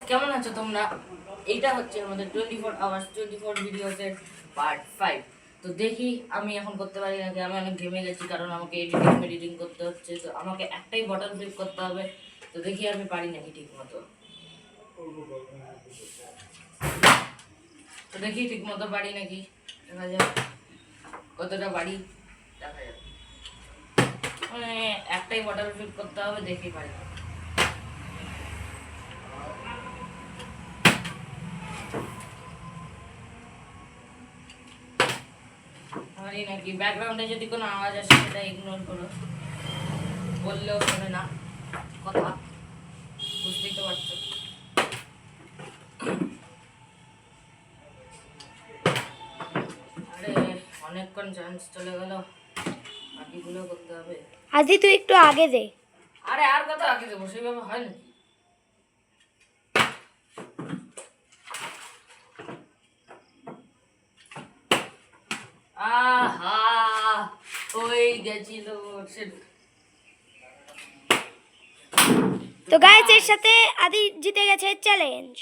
কেমন আছো তোমরা? এইটা হচ্ছে আমাদের 24 আওয়ার্স 24 ভিডিওসের পার্ট 5। তো দেখি আমি এখন করতে পারি নাকি। আমি অনেক ঘেমে গেছি কারণ আমাকে এডিটিং করতে হচ্ছে। তো আমাকে একটাই বটন ফ্লিপ করতে হবে। তো দেখি আমি পারি নাকি ঠিক মতো। তো দেখি ঠিক মতো পারি নাকি, দেখা যাক কতটা পারি, দেখা যাক। মানে একটাই বটন ফ্লিপ করতে হবে, দেখি পারি। পারি নাকি। ব্যাকগ্রাউন্ডে যদি কোনো আওয়াজ আসে সেটা ইগনোর করো, বললেও শোনে না কথা, বুঝতেই তো পারছো। আরে অনেকক্ষণ চান্স চলে গেল, বাকিগুলো করতে হবে। আদি তুই একটু আগে দে। আরে আর কত আগে দেবো, সেইভাবে হয় নাকি? আহা, ওই গেছিল সে। তো গাইস এর সাথে আদি জিতে গেছে চ্যালেঞ্জ।